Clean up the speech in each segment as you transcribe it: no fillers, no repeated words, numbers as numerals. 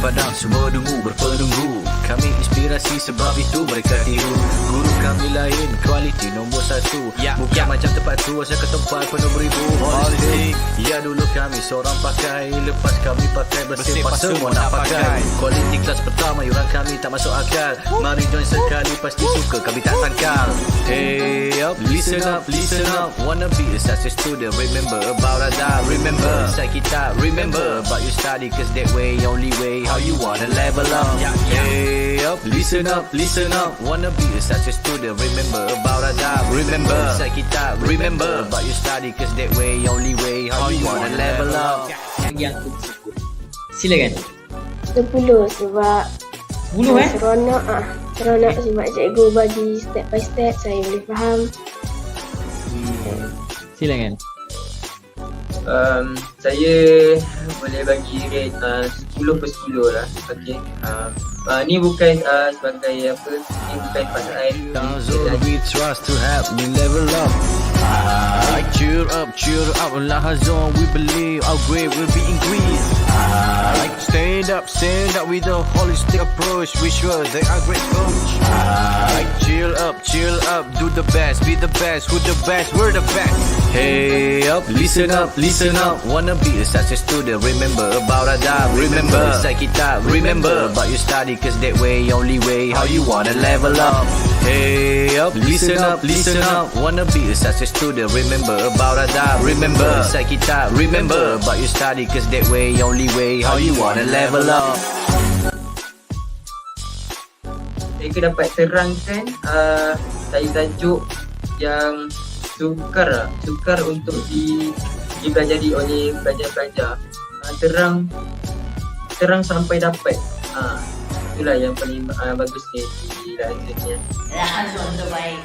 padang, semua dengu berpenunggu. Kami inspirasi sebab itu mereka tiru. Guru kami lain, kualiti nombor satu. Bukan macam tempat tu, asal ke tempat penuh beribu politik. Ya dulu kami seorang pakai, lepas kami pakai bersih pas semua nak pakai. Kualiti kelas pertama, yuran kami tak masuk akal. Mari join sekali, pasti suka kami tak sangkal. Hey up, listen up, listen up. Wanna be a success student, remember about Ada. Remember, inside kita, remember about you study, cause that way, only way, how you wanna level up. Hey up, listen up, listen up. Wanna be a success student, remember about Ada. Remember, inside kita, remember about you study, cause that way, only way, how you wanna level up. Yang aku bersyukur. Silakan. 10 sebab 10 seronok seronok sebab cikgu bagi step by step, saya boleh faham. Silakan. Saya boleh bagi rate 10 per 10 lah. Okay. Ni bukan sebagai apa, ni bukan pasal Zone we trust to help me level up. Cheer up, Lahazon, we believe our grade will be increased. Stand up with a holistic approach. We sure they are great coach. Chill up, do the best, be the best, who the best, we're the best. Hey up, listen up, wanna be a success student, remember about Ada. Remember, inside kita, remember about your study, cause that way, only way, how you wanna level up. Hey up, listen up, wanna be a success student, remember about Ada. Remember, inside kita, remember about your study, cause that way, only way, how you wanna level up. Mereka dapat terangkan tajuk yang sukar untuk dipelajari oleh pelajar-pelajar. Terang sampai dapat. Itulah yang paling bagus di Lahazon. Lahazon terbaik.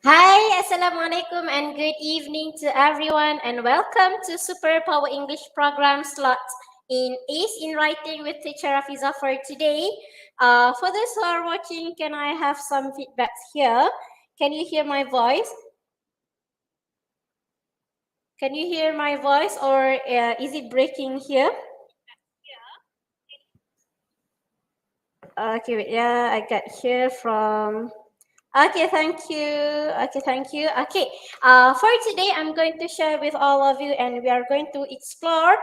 Hi, Assalamualaikum and good evening to everyone and welcome to Super Power English program slot in Ace in Writing with Teacher Rafiza for today. For those who are watching, can I have some feedbacks here? Can you hear my voice? Can you hear my voice or is it breaking here? Okay, wait, yeah, I got here from... Okay, thank you. Okay, for today, I'm going to share with all of you and we are going to explore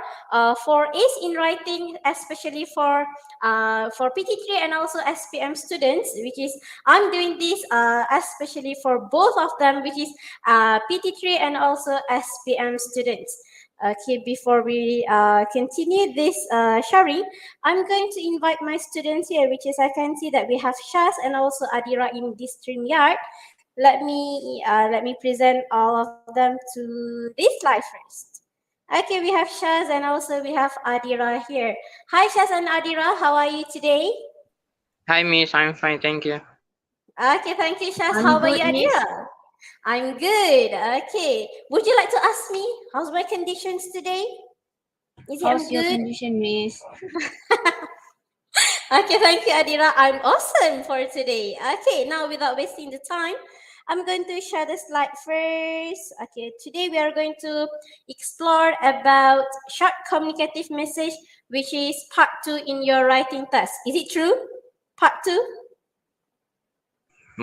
for Ace in Writing, especially for PT3 and also SPM students, which is, I'm doing this especially for both of them, which is PT3 and also SPM students. Okay, before we continue this sharing, I'm going to invite my students here, which is I can see that we have Shaz and also Adira in this StreamYard. Let me present all of them to this live first. Okay, we have Shaz and also we have Adira here. Hi Shaz and Adira, how are you today? Hi Miss, I'm fine, thank you. Okay, thank you Shaz. How about you Adira? I'm good. Okay. Would you like to ask me how's my conditions today? Is it How's good? your condition, miss? Okay, thank you, Adira. I'm awesome for today. Okay, now without wasting the time, I'm going to share the slide first. Okay, today we are going to explore about short communicative message, which is part 2 in your writing test. Is it true? Part 2?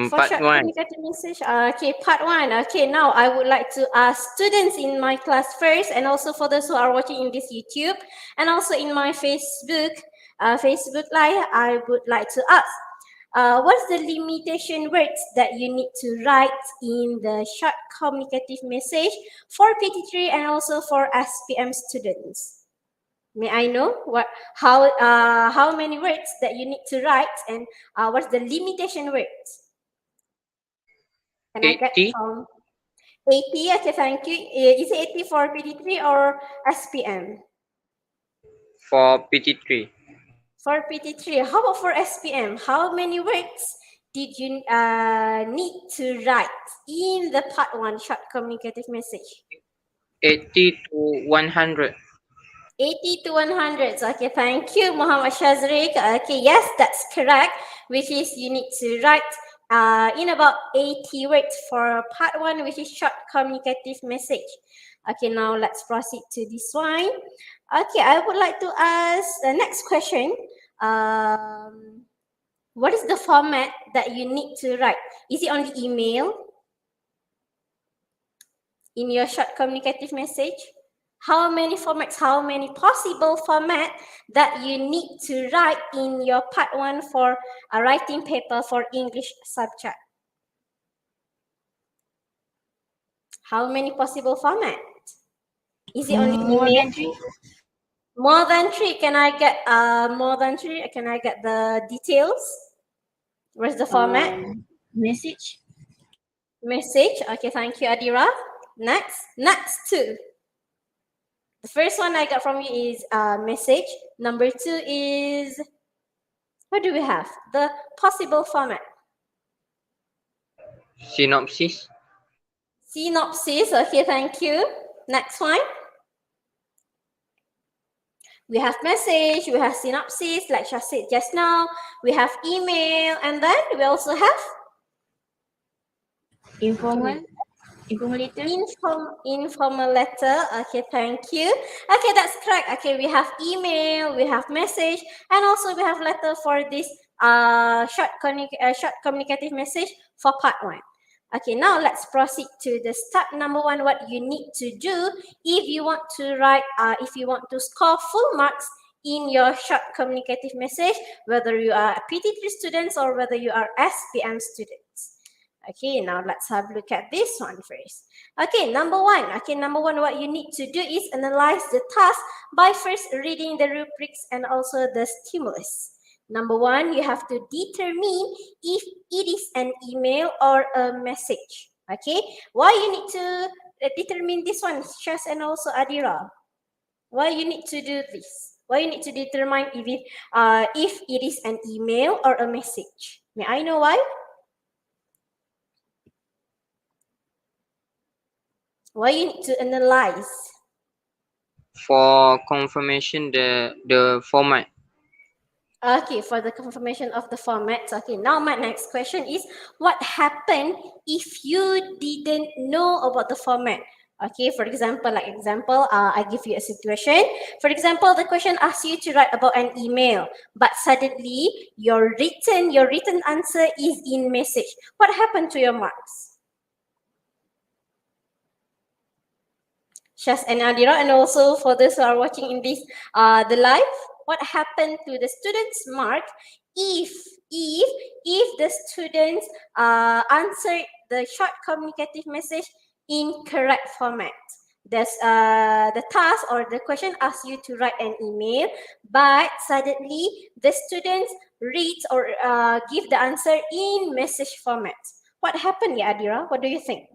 For short communicative message. Okay, part 1. Okay, now I would like to ask students in my class first, and also for those who are watching in this YouTube, and also in my Facebook Live, I would like to ask, what's the limitation words that you need to write in the short communicative message for PT3 and also for SPM students? May I know how many words that you need to write and what's the limitation words? Can 80. I get from 80? Okay, thank you. Is it 80 for PT3 or SPM? For PT3. For PT3. How about for SPM? How many words did you need to write in the part 1 short communicative message? 80 to 100. 80 to 100. Okay, thank you, Muhammad Shazrik. Okay, yes, that's correct. Which is you need to write in about 80 words for part 1, which is short communicative message. Okay, now let's proceed to this one. Okay, I would like to ask the next question. What is the format that you need to write? Is it only email in your short communicative message? How many formats, how many possible format that you need to write in your part 1 for a writing paper for English subject? How many possible format? Is it only More email? than 3. More than 3. Can I get more than 3? Can I get the details? Where's the format? Message. Message. Okay, thank you, Adira. Next 2. The first one I got from you is message. Number 2 is, what do we have? The possible format. Synopsis. Synopsis. Okay, thank you. Next one. We have message, we have synopsis, like Shah said just now. We have email, and then we also have Informal letter. Informal letter. Okay, thank you. Okay, that's correct. Okay, we have email, we have message, and also we have letter for this short communicative message for part 1. Okay, now let's proceed to the step number 1. What you need to do if you want to write, if you want to score full marks in your short communicative message, whether you are a PT3 students or whether you are SPM students. Okay, now let's have a look at this one first. Okay, number 1. Okay, number 1, what you need to do is analyze the task by first reading the rubrics and also the stimulus. Number 1, you have to determine if it is an email or a message. Okay, why you need to determine this one, Shaz and also Adira? Why you need to do this? Why you need to determine if it is an email or a message? May I know why? Why you need to analyze? For confirmation the format. Okay, for the confirmation of the format. Okay, now my next question is, what happened if you didn't know about the format? Okay, for example, I give you a situation. For example, the question asks you to write about an email, but suddenly your written answer is in message. What happened to your marks? Shaz and Adira, and also for those who are watching in this the live, what happened to the students' mark if the students answered the short communicative message in correct format? There's the task or the question asks you to write an email, but suddenly the students read or give the answer in message format. What happened, ya Adira? What do you think?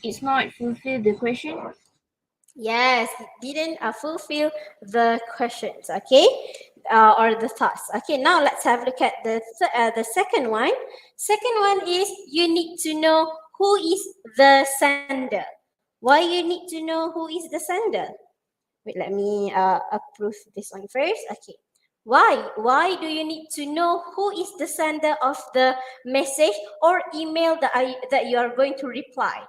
It's not fulfill the question. Yes, it didn't fulfill the questions, okay, or the tasks. Okay, now let's have a look at the second one. Second one is you need to know who is the sender. Why you need to know who is the sender? Wait, let me approve this one first. Okay. Why do you need to know who is the sender of the message or email that you are going to reply?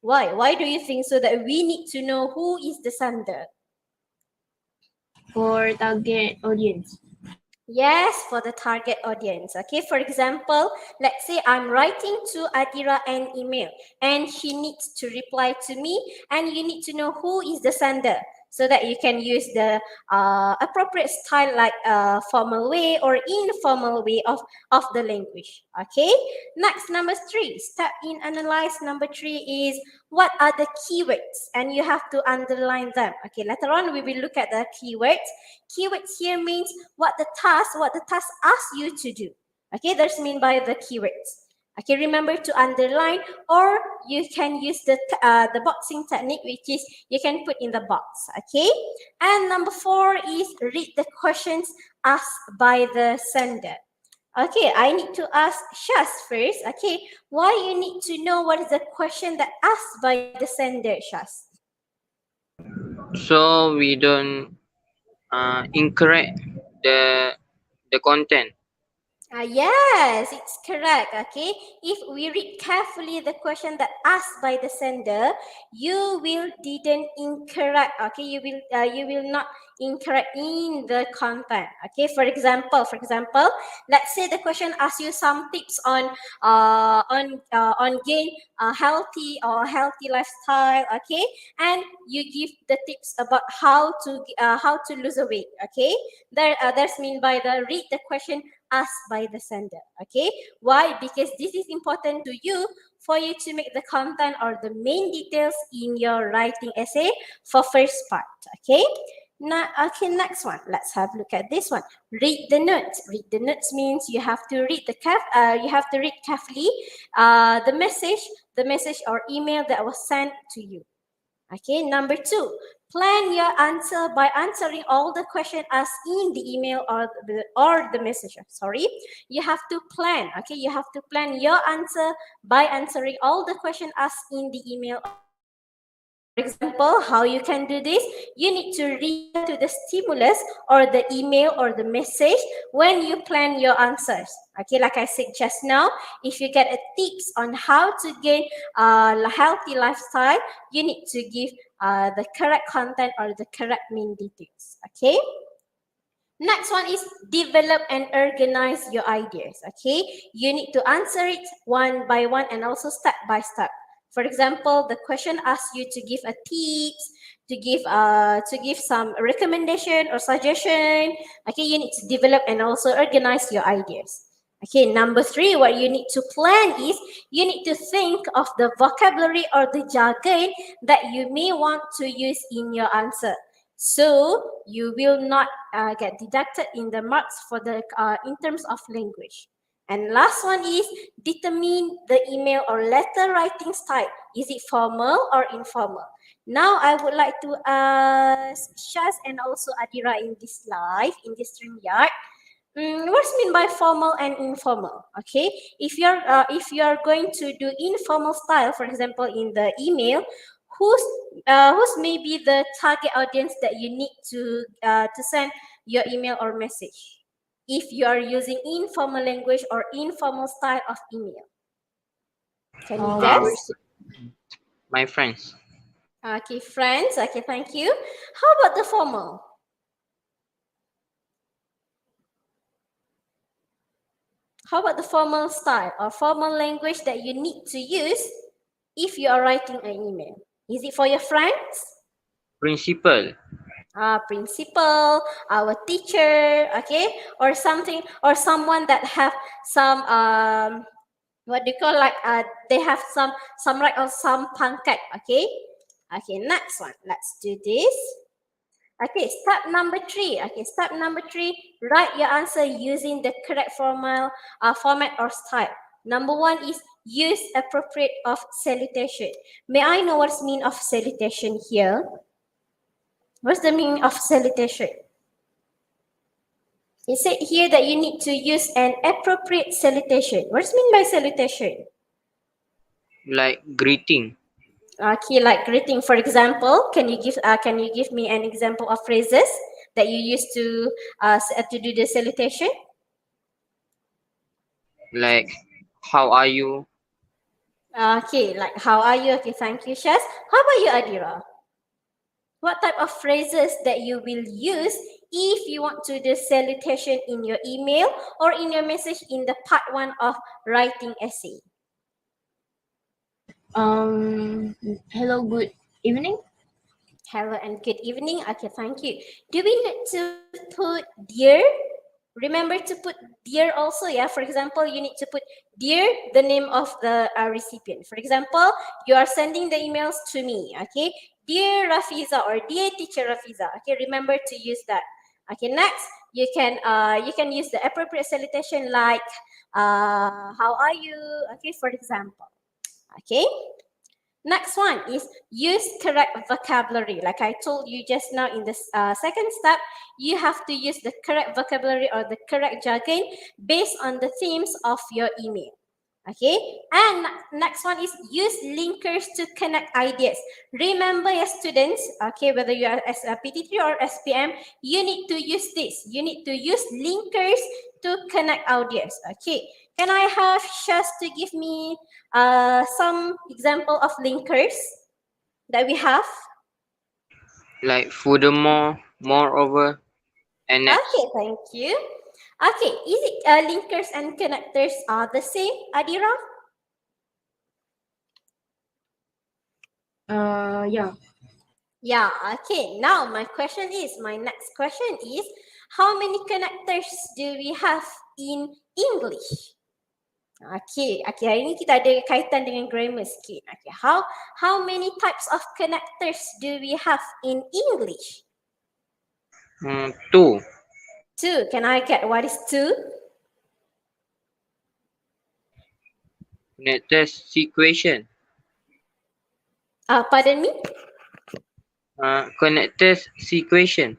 Why do you think so that we need to know who is the sender? For target audience. Yes, for the target audience. Okay, for example, let's say I'm writing to Adira an email and she needs to reply to me, and you need to know who is the sender so that you can use the appropriate style, like formal way or informal way of the language. Okay, next, number 3, step in analyze. Number 3 is what are the keywords, and you have to underline them. Okay, later on we will look at the keywords. Keywords here means what the task asks you to do. Okay, that's mean by the keywords. Okay, remember to underline, or you can use the boxing technique, which is you can put in the box. Okay, and number 4 is read the questions asked by the sender. Okay, I need to ask Shaz first. Okay, why you need to know what is the question that asked by the sender, Shaz? So we don't incorrect the content. Yes, it's correct. Okay, if we read carefully the question that asked by the sender, you will didn't incorrect. Okay, you will not incorrect in the content. Okay, for example, let's say the question asks you some tips on gain a healthy lifestyle. Okay, and you give the tips about how to lose a weight. Okay, that's mean by the read the question asked by the sender. Okay, why? Because this is important to you for you to make the content or the main details in your writing essay for first part. Okay, now, okay, next one, let's have a look at this one. Read the notes. Read the notes means you have to read you have to read carefully the message or email that was sent to you. Okay, number 2, plan your answer by answering all the questions asked in the email or the message. Sorry, you have to plan. Okay, you have to plan your answer by answering all the questions asked in the email. For example, how you can do this? You need to refer to the stimulus or the email or the message when you plan your answers. Okay, like I said just now, if you get a tips on how to gain a healthy lifestyle, you need to give the correct content or the correct main details. Okay. Next one is develop and organize your ideas. Okay, you need to answer it one by one and also step by step. For example, the question asks you to give a tips, to give some recommendation or suggestion. Okay, you need to develop and also organize your ideas. Okay, number 3, what you need to plan is you need to think of the vocabulary or the jargon that you may want to use in your answer. So you will not get deducted in the marks for the in terms of language. And last one is determine the email or letter writing style. Is it formal or informal? Now I would like to ask Shaz and also Adira in this live, in this StreamYard. What's mean by formal and informal? Okay, if you're going to do informal style, for example, in the email, who's maybe the target audience that you need to send your email or message? If you are using informal language or informal style of email, can you guess? My friends. Okay, friends. Okay, thank you. How about the formal? How about the formal style or formal language that you need to use if you are writing an email? Is it for your friends? Principal. Principal, our teacher, okay, or something, or someone that have some what do you call, like they have some right or some pancake. Okay, okay, next one, let's do this. Okay, step number 3. Okay, step number 3, write your answer using the correct format or style. Number 1 is use appropriate of salutation. May I know what's mean of salutation here? What's the meaning of salutation? It said here that you need to use an appropriate salutation. What's mean by salutation? Like greeting. Okay, like greeting. For example, can you give me an example of phrases that you use to do the salutation? Like, how are you? Okay, like how are you? Okay, thank you, Shaz. How about you, Adira? What type of phrases that you will use if you want to do salutation in your email or in your message in the part 1 of writing essay? Hello, good evening. Hello and good evening. Okay, thank you. Do we need to put dear? Remember to put dear also, yeah? For example, you need to put dear, the name of the recipient. For example, you are sending the emails to me, okay? Dear Rafiza or dear teacher Rafiza, okay? Remember to use that. Okay, next, you can use the appropriate salutation like, how are you? Okay, for example, okay? Next one is use correct vocabulary. Like I told you just now in this second step, you have to use the correct vocabulary or the correct jargon based on the themes of your email. Okay, and next one is use linkers to connect ideas. Remember, your students, okay, whether you are as a PT3 or SPM, you need to use this. You need to use linkers to connect ideas. Okay, can I have Shaz to give me some example of linkers that we have? Like furthermore, moreover, and next. Okay, thank you. Okay, is it linkers and connectors are the same, Adira? Yeah. Yeah, okay. Now my next question is, how many connectors do we have in English? Okay, hari ni kita ada kaitan dengan grammar sikit. Okay, how many types of connectors do we have in English? Two. Two. Can I get what is two? Connectors equation. Pardon me? Connectors equation.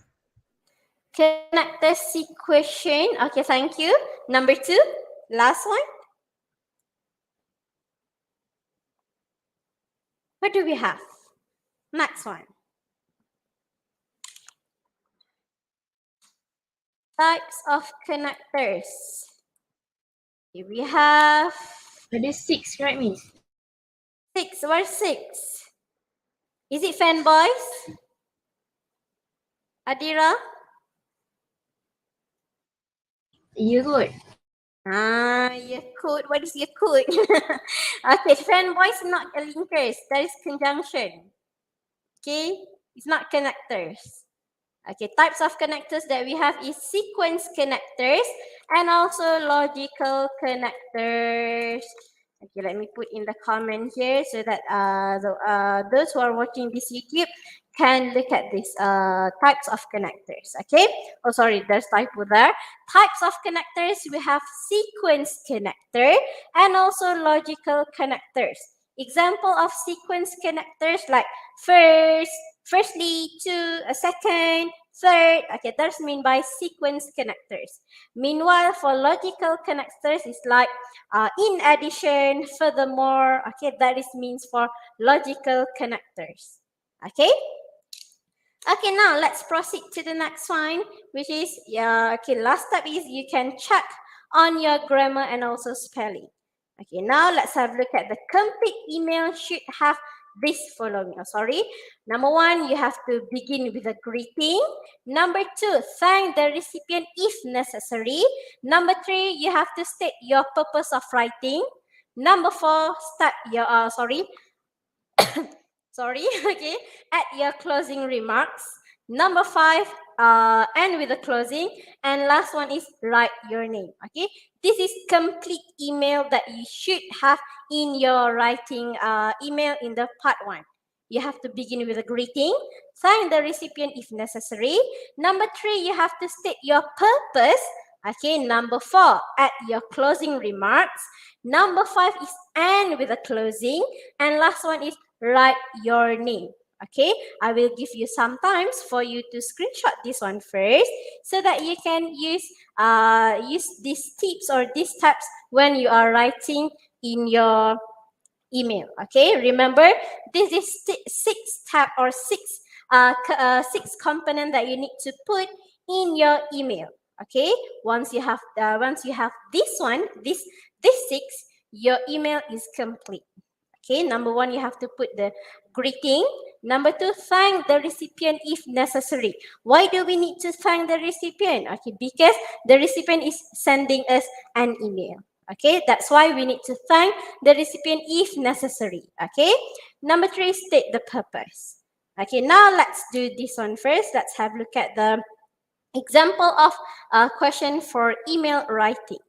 Connectors equation. Okay, thank you. Number two, last one. What do we have? Next one. Types of connectors. Here we have Ada 6, right, Miss? six. Where's six? Is it fanboys? Adira? Ya kot. Yakult. What is Yakult? Okay, fanboys not a linkers. That is conjunction. Okay, it's not connectors. Okay, types of connectors that we have is sequence connectors and also logical connectors. Okay, let me put in the comment here so that those who are watching this YouTube can look at these types of connectors. Okay, oh sorry, there's typo there. Types of connectors, we have sequence connector and also logical connectors. Example of sequence connectors like firstly, two, a second, third. Okay, that's mean by sequence connectors. Meanwhile, for logical connectors, it's like in addition, furthermore. Okay, that is means for logical connectors. Okay. Okay, now let's proceed to the next one, which is okay. Last step is you can check on your grammar and also spelling. Okay, now let's have a look at the complete email should have this following. Oh, sorry. Number one, you have to begin with a greeting. Number two, thank the recipient if necessary. Number three, you have to state your purpose of writing. Number four, start your okay, add your closing remarks. Number five, end with a closing. And last one is write your name. Okay, this is complete email that you should have in your writing email in the part one. You have to begin with a greeting, thank the recipient if necessary. Number three, you have to state your purpose. Okay, number four, add your closing remarks. Number five is end with a closing. And last one is write your name. Okay, I will give you some times for you to screenshot this one first so that you can use these tips or these steps when you are writing in your email. Okay, remember this is six step or six component that you need to put in your email. Okay, once you have this one, this six, your email is complete. Okay, number one, you have to put the greeting. Number two, thank the recipient if necessary. Why do we need to thank the recipient? Okay, because the recipient is sending us an email. Okay, that's why we need to thank the recipient if necessary. Okay, number three, state the purpose. Okay, now let's do this one first. Let's have a look at the example of a question for email writing.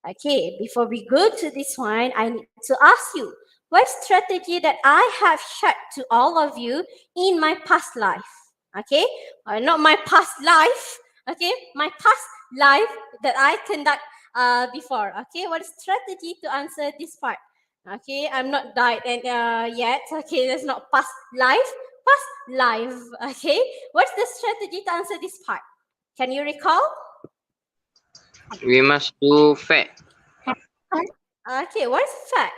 Okay, before we go to this one, I need to ask you, what strategy that I have shared to all of you in my past life? Okay, not my past life. Okay, my past life that I conduct before. Okay, what strategy to answer this part? Okay, I'm not died and yet. Okay, that's not past life. Past life. Okay, what's the strategy to answer this part? Can you recall? We must do fact. Okay, what's fact?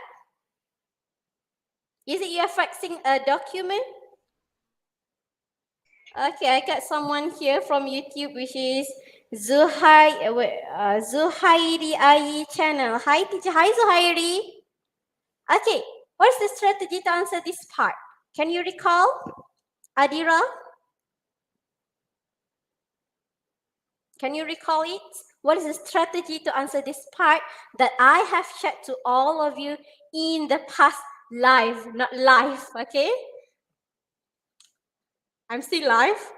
Is it you're faxing a document? Okay, I got someone here from YouTube, which is Zuhairi Ai channel. Hi, teacher. Hi, Zuhairi. Okay, what's the strategy to answer this part? Can you recall, Adira? Can you recall it? What is the strategy to answer this part that I have shared to all of you in the past live, not live, okay? I'm still live.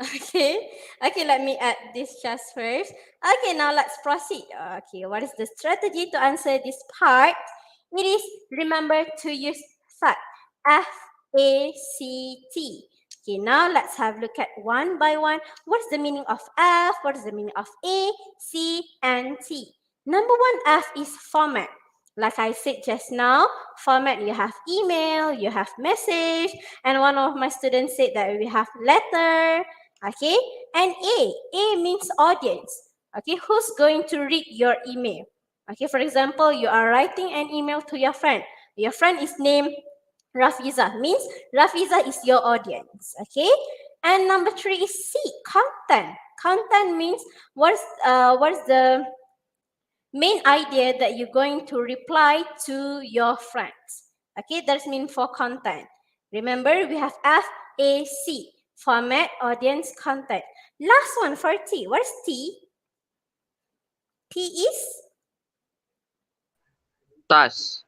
Okay. Okay, let me add this just first. Okay, now let's proceed. Okay, what is the strategy to answer this part? It is remember to use fact. F-A-C-T. Okay, now let's have a look at one by one. What is the meaning of F? What is the meaning of A, C, and T? Number one, F is format. Like I said just now, format, you have email, you have message, and one of my students said that we have letter, okay? And A means audience, okay? Who's going to read your email? Okay, for example, you are writing an email to your friend. Your friend is named Rafiza, means Rafiza is your audience, okay? And number three is C, content. Content means what's the main idea that you're going to reply to your friends. Okay, that's mean for content. Remember, we have FAC, format, audience, content. Last one for T. What's T? T is Task.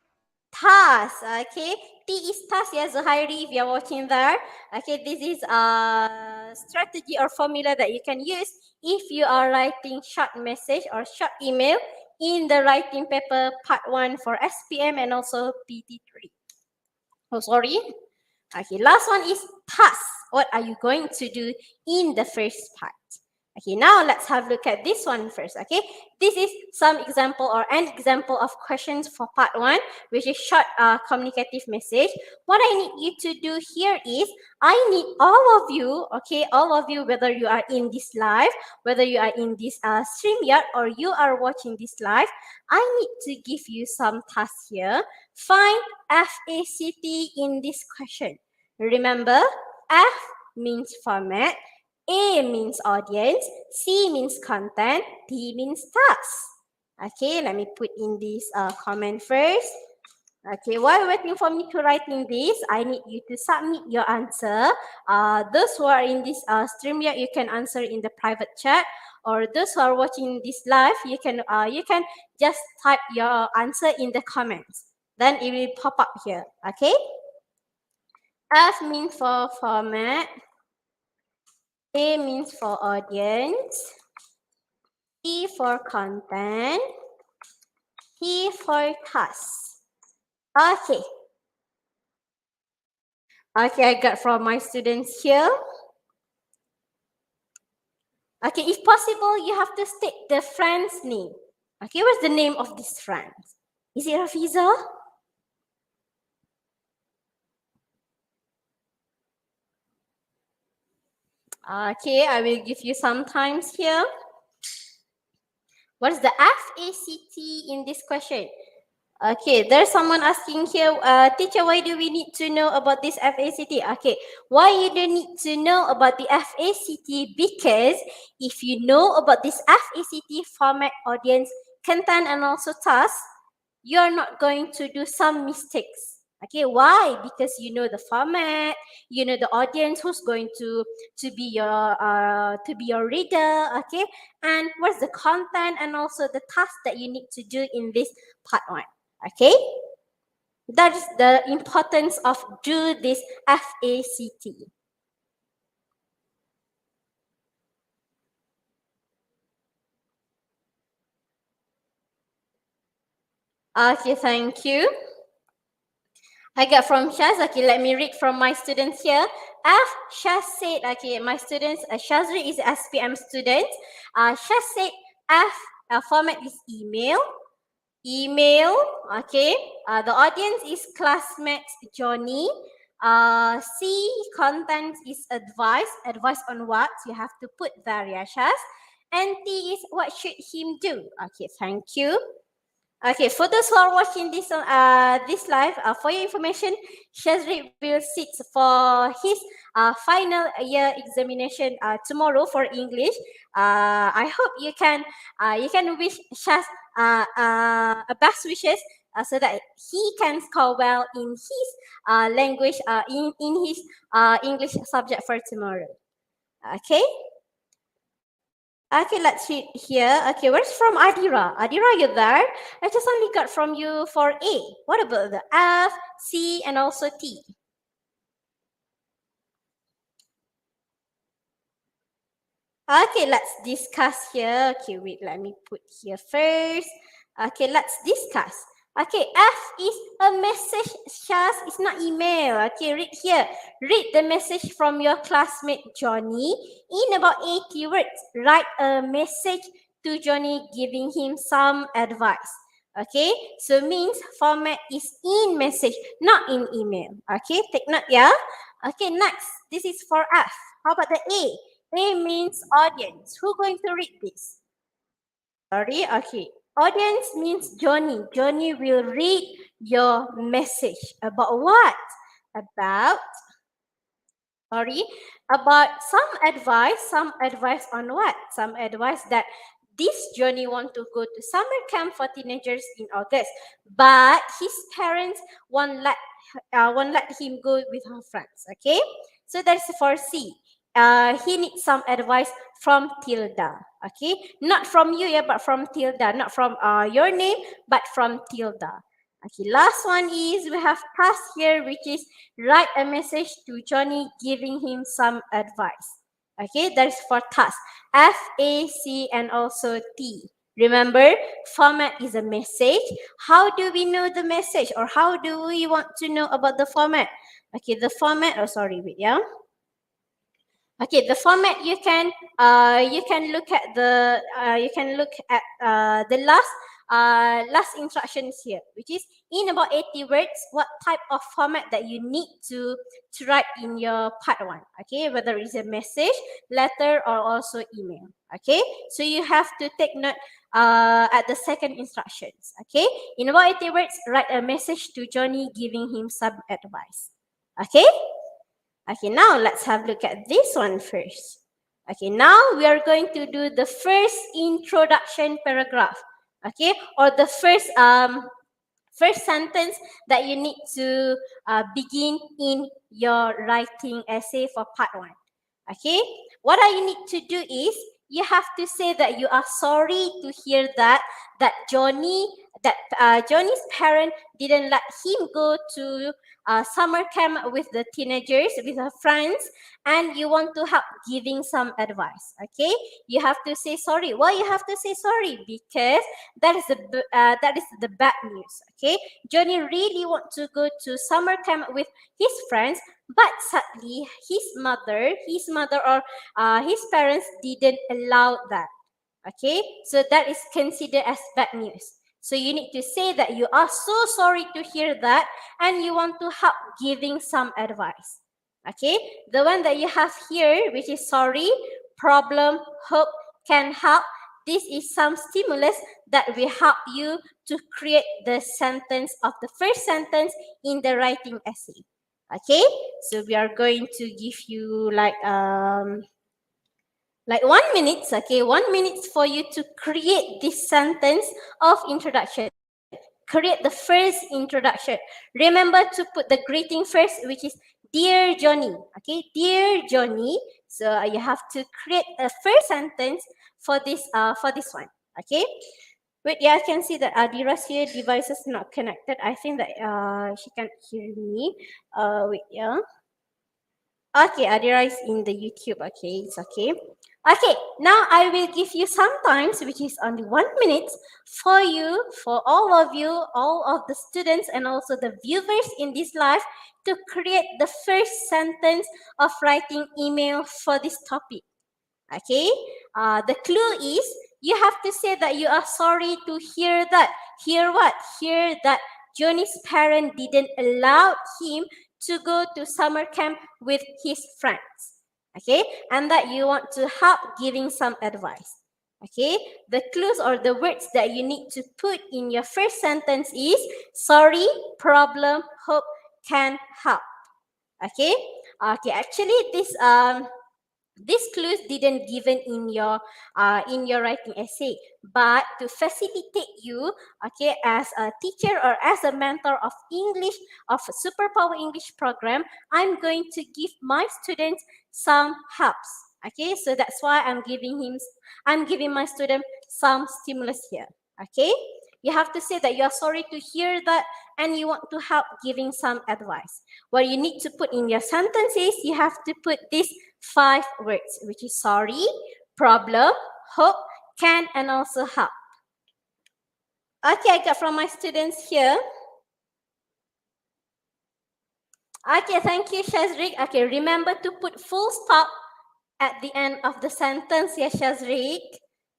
task. Okay, T is task. Yes, Zuhairi, if you're watching there. Okay, this is a strategy or formula that you can use if you are writing short message or short email in the writing paper part 1 for SPM and also PT3. Oh, sorry. Okay, last one is task. What are you going to do in the first part? Okay, now let's have a look at this one first, okay? This is some example or an example of questions for part 1, which is short communicative message. What I need you to do here is, I need all of you, okay, all of you, whether you are in this live, whether you are in this StreamYard or you are watching this live, I need to give you some tasks here. Find FACT in this question. Remember, F means format, A means audience, C means content, T means task. Okay, let me put in this comment first. Okay, while waiting for me to write in this, I need you to submit your answer. Those who are in this StreamYard, you can answer in the private chat, or those who are watching this live, you can just type your answer in the comments. Then it will pop up here. Okay. F means for format. A means for audience. T for content. T for task. Okay. Okay, I got from my students here. Okay, if possible, you have to state the friend's name. Okay, what's the name of this friend? Is it Rafiza? Okay, I will give you some times here. What is the FACT in this question? Okay, there's someone asking here, teacher, why do we need to know about this FACT? Okay, why you don't need to know about the FACT? Because if you know about this FACT, format, audience, content, and also task, you are not going to do some mistakes. Okay, why? Because you know the format, you know the audience who's going to be your reader. Okay, and what's the content and also the task that you need to do in this part 1. Okay, that is the importance of do this FACT. Okay, thank you. I got from Shaz. Okay, let me read from my students here. F. Shaz said, okay, my students, Shazri is SPM student. Shaz said F format is email. Email, okay. The audience is classmate Johnny. C, content is advice. Advice on what? You have to put there, yeah, Shaz. And T is what should him do? Okay, thank you. Okay, for those who are watching this live, for your information, Shazri will sit for his final year examination tomorrow for English. I hope you can wish Shaz a best wishes so that he can score well in his language in his English subject for tomorrow. Okay. Okay, let's read here. Okay, where's from Adira? Adira, you there? I just only got from you for A. What about the F, C, and also T? Okay, let's discuss here. Okay, wait, let me put here first. Okay, let's discuss. Okay, F is a message, Shaz. It's not email. Okay, read here. Read the message from your classmate Johnny in about 80 words. Write a message to Johnny giving him some advice. Okay, so means format is in message, not in email. Okay, take note, yeah. Okay, next, this is for F. How about the A? A means audience. Who going to read this? Sorry, okay. Audience means Johnny. Johnny will read your message. About what? About, about some advice on what? Some advice that this Johnny want to go to summer camp for teenagers in August, but his parents won't let him go with her friends. Okay, so that's for C. He needs some advice from Tilda. Okay, not from you, yeah, but from Tilda, not from your name, but from Tilda. Okay, last one is we have task here, which is write a message to Johnny giving him some advice. Okay, that is for task. F, A, C, and also T. Remember, format is a message. How do we know the message, or how do we want to know about the format? Okay, the format, oh sorry, wait, yeah. Okay, the format you can look at the last instructions here, which is in about 80 words, what type of format that you need to write in your part 1. Okay, whether it's a message, letter, or also email. Okay, so you have to take note at the second instructions. Okay, in about 80 words, write a message to Johnny giving him some advice. Okay. Okay, now let's have a look at this one first. Okay, now we are going to do the first introduction paragraph. Okay, or the first sentence that you need to begin in your writing essay for part 1. Okay, what you need to do is you have to say that you are sorry to hear that Johnny's parent didn't let him go to summer camp with the teenagers, with her friends, and you want to help giving some advice. Okay, you have to say sorry. Why you have to say sorry? Because that is the bad news. Okay, Johnny really want to go to summer camp with his friends, but sadly his mother or his parents didn't allow that. Okay, so that is considered as bad news. So you need to say that you are so sorry to hear that and you want to help giving some advice. Okay, the one that you have here, which is sorry, problem, hope, can help. This is some stimulus that will help you to create the sentence of the first sentence in the writing essay. Okay, so we are going to give you like 1 minute, okay, 1 minute for you to create this sentence of introduction. Create the first introduction. Remember to put the greeting first, which is Dear Johnny. Okay, Dear Johnny. So you have to create a first sentence for this one. Okay. Wait, yeah, I can see that Adira's here device is not connected. I think that she can't hear me. Wait, yeah. Okay, Adira is in the YouTube. Okay, it's okay. Okay, now I will give you some times, which is only 1 minute, for you, for all of you, all of the students and also the viewers in this live to create the first sentence of writing email for this topic. Okay, the clue is you have to say that you are sorry to hear that. Hear what? Hear that Johnny's parent didn't allow him to go to summer camp with his friends. Okay, and that you want to help giving some advice. Okay, the clues or the words that you need to put in your first sentence is sorry, problem, hope, can help. Okay, okay. Actually, these clues didn't given in your writing essay, but to facilitate you, okay, as a teacher or as a mentor of English of Superpower English program, I'm going to give my students some helps. Okay, so that's why I'm giving my student some stimulus here. Okay, you have to say that you are sorry to hear that and you want to help giving some advice. What you need to put in your sentences, you have to put these 5 words, which is sorry, problem, hope, can, and also help. Okay, I got from my students here. Okay, thank you, Shazrik. Okay, remember to put full stop at the end of the sentence, yes, Shazrik.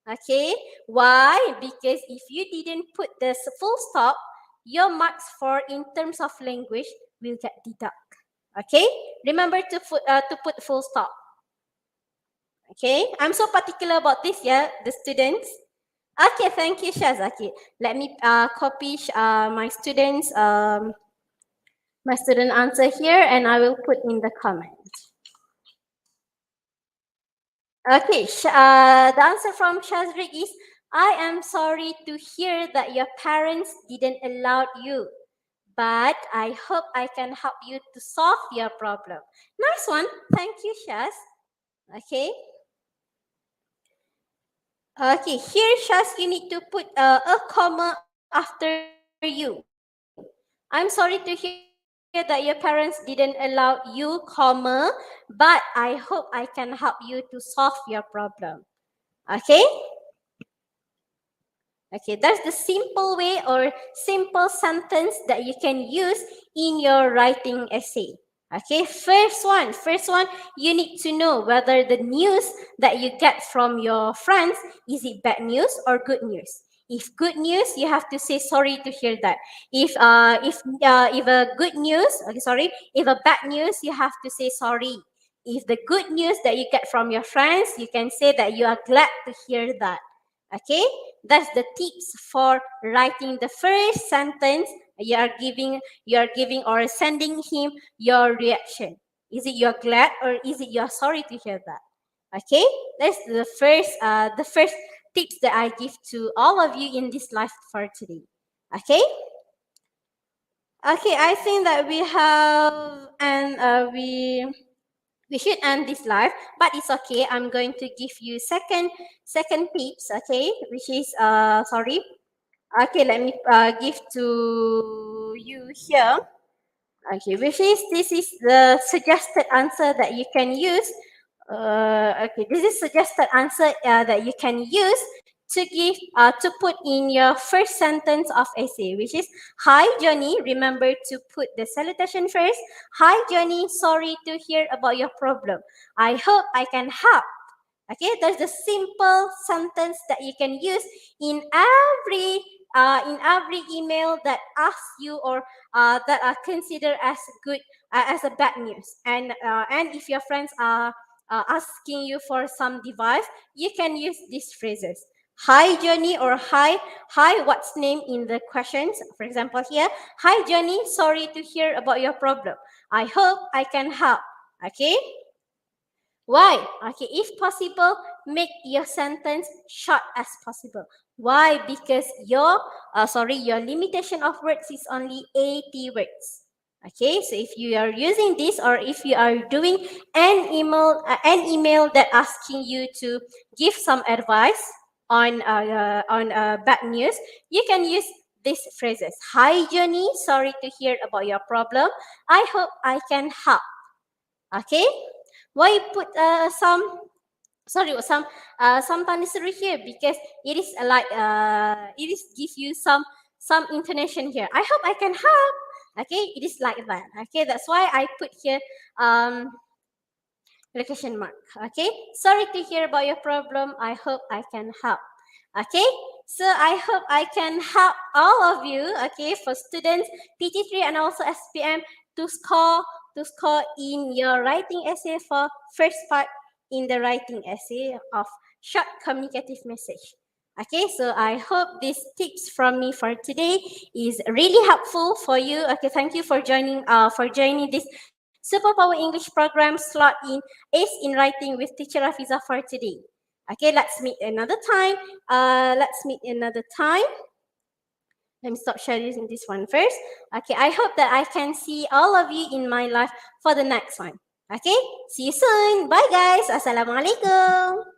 Okay, why? Because if you didn't put the full stop, your marks for in terms of language will get deducted. Okay, remember to put full stop. Okay, I'm so particular about this, yeah, the students. Okay, thank you, Shaz. Okay, let me copy my students' my student answer here, and I will put in the comment. Okay, the answer from Shazrik is, I am sorry to hear that your parents didn't allow you, but I hope I can help you to solve your problem. Nice one. Thank you, Shaz. Okay. Okay, here, Shaz, you need to put a comma after you. I'm sorry to hear that your parents didn't allow you, comma, but I hope I can help you to solve your problem. Okay? Okay, that's the simple way or simple sentence that you can use in your writing essay. Okay, first one, you need to know whether the news that you get from your friends, is it bad news or good news? If good news, you have to say sorry to hear that. If a good news, okay, sorry, if a bad news, you have to say sorry. If the good news that you get from your friends, you can say that you are glad to hear that. Okay, that's the tips for writing the first sentence. You are giving or sending him your reaction. Is it you're glad or is it you're sorry to hear that? Okay, that's the first tips that I give to all of you in this live for today. Okay. Okay, I think that we have and we should end this live, but it's okay. I'm going to give you second tips, okay, which is sorry. Okay, let me give to you here. Okay, which is this is the suggested answer that you can use. Okay, this is suggested answer that you can use to give to put in your first sentence of essay, which is, hi Johnny. Remember to put the salutation first. Hi Johnny, sorry to hear about your problem. I hope I can help. Okay, that's the simple sentence that you can use in every email that asks you or that are considered as good as a bad news. And if your friends are asking you for some device, you can use these phrases. Hi Johnny, or hi what's name in the questions. For example here, hi Johnny, sorry to hear about your problem. I hope I can help. Okay. Why? Okay, if possible, make your sentence short as possible. Why? Because your limitation of words is only 80 words. Okay, so if you are using this or if you are doing an email that asking you to give some advice on bad news, you can use these phrases. Hi Johnny, sorry to hear about your problem. I hope I can help. Okay. Why put some punishment here? Because it is it is give you some intonation here. I hope I can help. Okay, it is like that. Okay, that's why I put here question mark. Okay, sorry to hear about your problem. I hope I can help. Okay, so I hope I can help all of you. Okay, for students PT3 and also SPM to score in your writing essay for first part in the writing essay of short communicative message. Okay, so I hope these tips from me for today is really helpful for you. Okay, thank you for joining this Superpower English program slot in Ace in Writing with Teacher Rafiza for today. Okay, let's meet another time. Let me stop sharing this one first. Okay, I hope that I can see all of you in my life for the next one. Okay, see you soon. Bye guys. Assalamualaikum.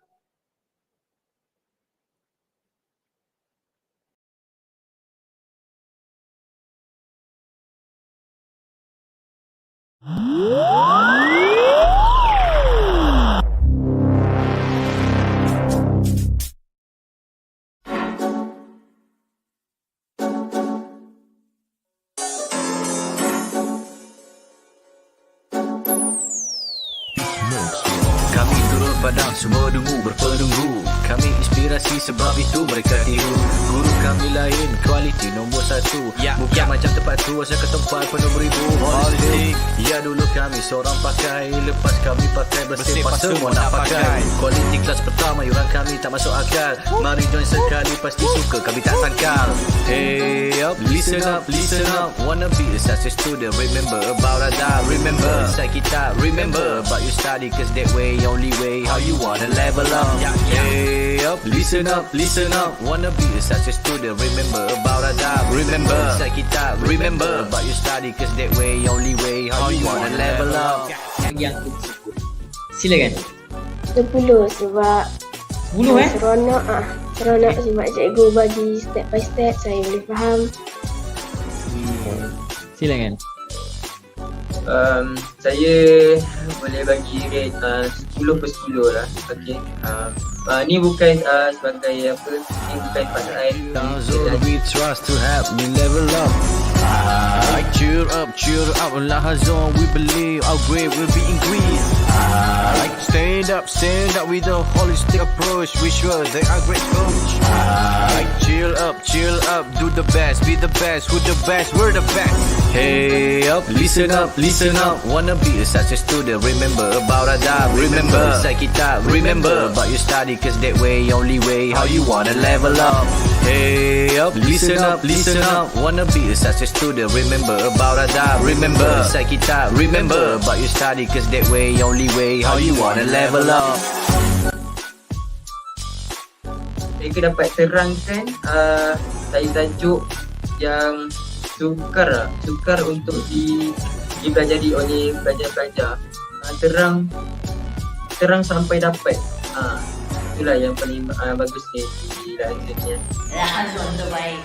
Kami turun padang, semua dungu berpenunggu. Kami inspirasi sebab itu mereka tiru. Guru kami lain, kualiti nombor 1. Bukan macam tempat tu, asal ke tempat penuh beribu politik. Ya dulu kami seorang pakai, lepas kami pakai bersepah semua nak pakai. Kualiti kelas pertama, yuran kami tak masuk akal. Mari join sekali, pasti suka kami tak sangkal. Hey up, listen up, listen up. Wanna be a success student, remember about Radar. Remember, inside kita, remember about you study, cause that way, only way, how you wanna level up. Hey up, listen up, listen up. Wanna be a success student, remember about Radar. Remember, inside kita, remember about you study, cause that way, only way, how you wanna level up. Yang tersebut. Silakan. 10 sebab 10 seronok sebab cikgu bagi step by step, saya boleh faham. Silakan. Saya boleh bagi rate 10 per 10 lah. Okay. Ni bukan sebagai apa, ni bukan pasal Zone we trust to help me level up. Cheer up, Lahazon, we believe our grade will be increased. Stand up with a holistic approach. We sure they are great coach. Chill up, do the best, be the best, who the best, we're the best. Hey up, listen up, wanna be a success student, remember about Radar. Remember, inside kita, remember about your study, cause that way, only way, how you wanna level up. Hey up, listen up, wanna be a success student, remember about Radar. Remember, inside kita, remember about your study, cause that way, only way, how you wanna level up. mereka dapat terangkan tajuk yang sukar untuk dipelajari oleh pelajar-pelajar. Terang sampai dapat. Itulah yang paling bagus di dalam ni. Rahazon terbaik.